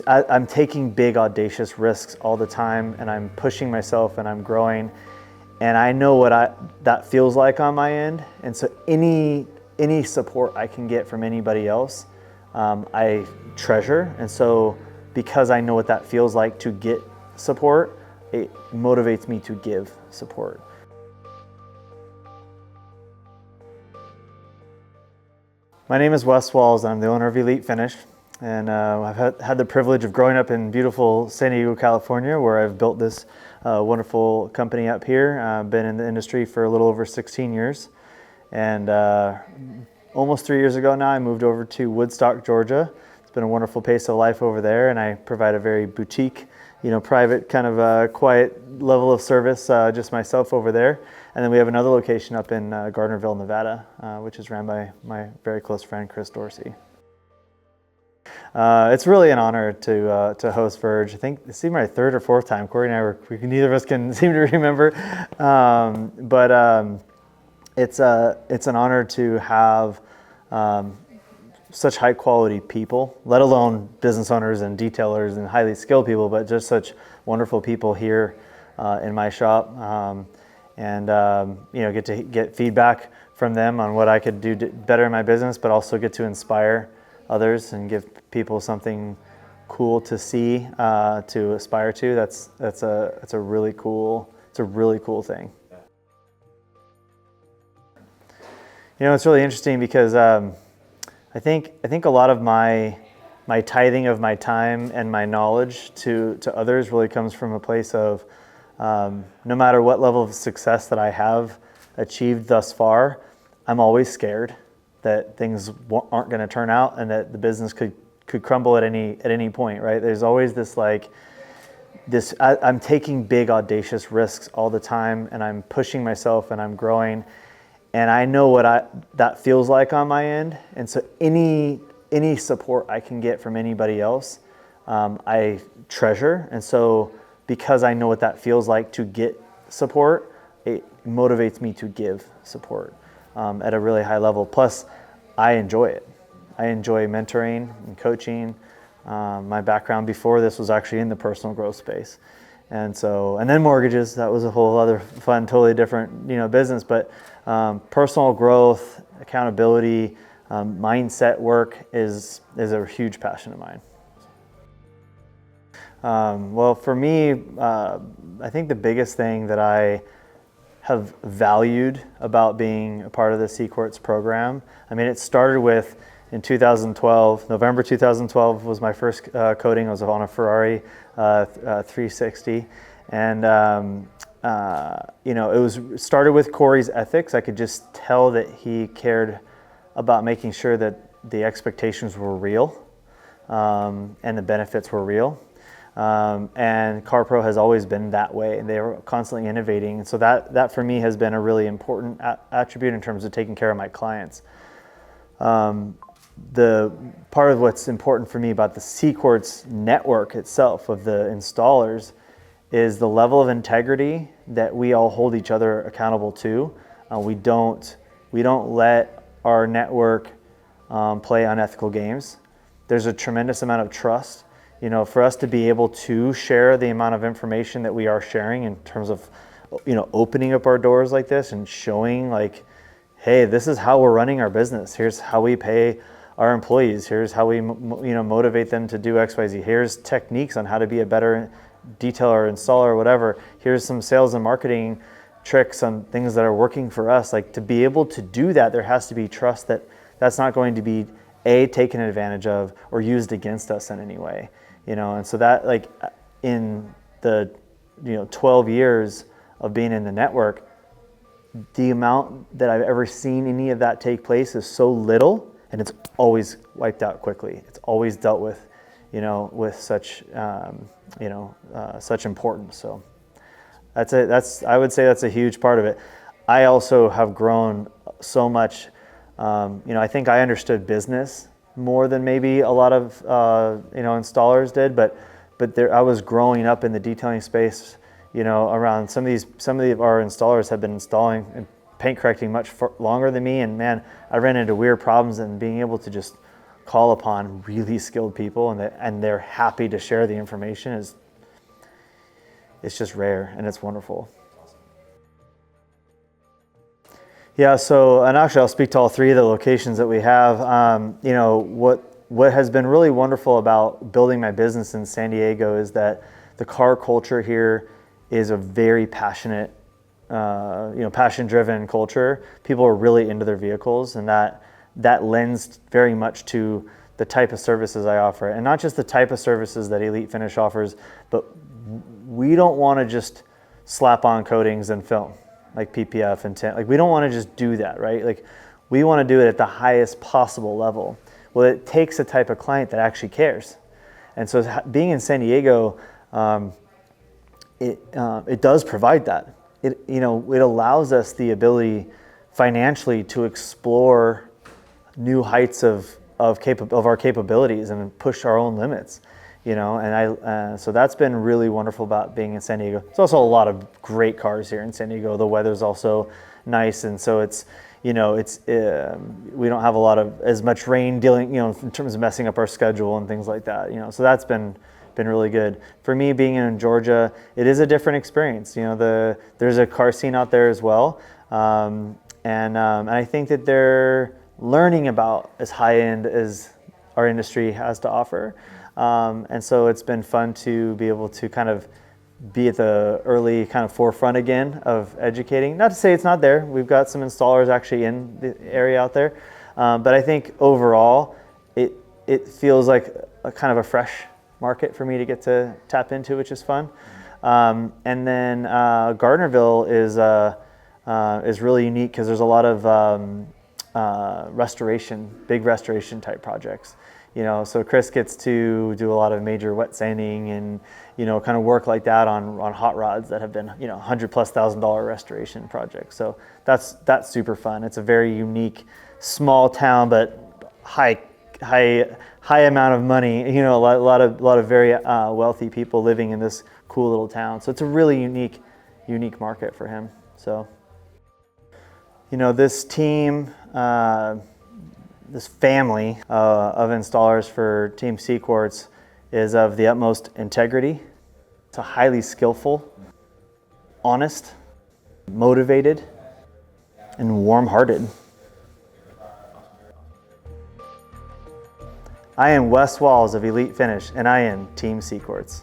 I'm taking big audacious risks all the time, and I'm pushing myself and I'm growing, and I know what that feels like on my end. And so any support I can get from anybody else, I treasure. And so because I know what that feels like to get support, it motivates me to give support. My name is Wes Walz. I'm the owner of Elite Finish, and I've had the privilege of growing up in beautiful San Diego, California, where I've built this wonderful company up here. I've been in the industry for a little over 16 years, and almost 3 years ago now I moved over to Woodstock, Georgia. It's been a wonderful pace of life over there, and I provide a very boutique, private kind of quiet level of service, just myself over there. And then we have another location up in Gardnerville, Nevada, which is ran by my very close friend, Chris Dorsey. It's really an honor to host Verge. I think this is my third or fourth time. Corey and I neither of us can seem to remember, but it's an honor to have such high quality people, let alone business owners and detailers and highly skilled people, but just such wonderful people here in my shop. And get to get feedback from them on what I could do better in my business, but also get to inspire others and give people something cool to see, to aspire to. That's a really cool thing. It's really interesting because I think a lot of my tithing of my time and my knowledge to others really comes from a place of no matter what level of success that I have achieved thus far, I'm always scared that things aren't going to turn out and that the business could crumble at any point, right? There's always I'm taking big audacious risks all the time, and I'm pushing myself and I'm growing, and I know what that feels like on my end. And so any support I can get from anybody else, I treasure. And so because I know what that feels like to get support, it motivates me to give support at a really high level. Plus, I enjoy it. I enjoy mentoring and coaching. My background before this was actually in the personal growth space. And then mortgages, that was a whole other fun, totally different business. But personal growth, accountability, mindset work is a huge passion of mine. Well, for me, I think the biggest thing that I have valued about being a part of the CQUARTZ program, it started with in 2012, November 2012 was my first coating. I was on a Ferrari 360. And, it started with Corey's ethics. I could just tell that he cared about making sure that the expectations were real and the benefits were real. And CarPro has always been that way, and they were constantly innovating. And so that for me has been a really important attribute in terms of taking care of my clients. The part of what's important for me about the CQUARTZ network itself of the installers is the level of integrity that we all hold each other accountable to. We don't let our network play unethical games. There's a tremendous amount of trust. For us to be able to share the amount of information that we are sharing in terms of, opening up our doors like this and showing like, hey, this is how we're running our business. Here's how we pay our employees. Here's how we, motivate them to do X, Y, Z. Here's techniques on how to be a better detailer, installer, or whatever. Here's some sales and marketing tricks on things that are working for us. Like, to be able to do that, there has to be trust that that's not going to be taken advantage of or used against us in any way. And so that, like, in the 12 years of being in the network, the amount that I've ever seen any of that take place is so little, and it's always wiped out quickly. It's always dealt with, with such such importance. So I would say that's a huge part of it. I also have grown so much. I think I understood business more than maybe a lot of installers did, but I was growing up in the detailing space, around some of our installers have been installing and paint correcting much longer than me, and man, I ran into weird problems, and being able to just call upon really skilled people and they're happy to share the information it's just rare and it's wonderful. Yeah, so, and actually I'll speak to all three of the locations that we have. You know, what has been really wonderful about building my business in San Diego is that the car culture here is a very passionate, passion-driven culture. People are really into their vehicles, and that lends very much to the type of services I offer. And not just the type of services that Elite Finish offers, but we don't want to just slap on coatings and film like PPF and tint. Like, we don't want to just do that, right? Like, we want to do it at the highest possible level. Well, it takes a type of client that actually cares. And so being in San Diego, it does provide that. It allows us the ability financially to explore new heights of our capabilities and push our own limits. So that's been really wonderful about being in San Diego. There's also a lot of great cars here in San Diego. The weather's also nice, and so we don't have a lot of as much rain dealing, in terms of messing up our schedule and things like that. So that's been really good. For me, being in Georgia, it is a different experience. There's a car scene out there as well, and I think that they're learning about as high end as our industry has to offer. And so it's been fun to be able to kind of be at the early kind of forefront again of educating. Not to say it's not there. We've got some installers actually in the area out there. But I think overall, it feels like a kind of a fresh market for me to get to tap into, which is fun. And then Gardnerville is really unique because there's a lot of big restoration type projects. So Chris gets to do a lot of major wet sanding and, kind of work like that on hot rods that have been, $100,000+ restoration projects. So that's super fun. It's a very unique, small town, but high amount of money. A lot of very wealthy people living in this cool little town. So it's a really unique market for him. So, this team. This family of installers for Team CQUARTZ is of the utmost integrity. It's a highly skillful, honest, motivated, and warm-hearted. I am Wes Walz of Elite Finish, and I am Team CQUARTZ.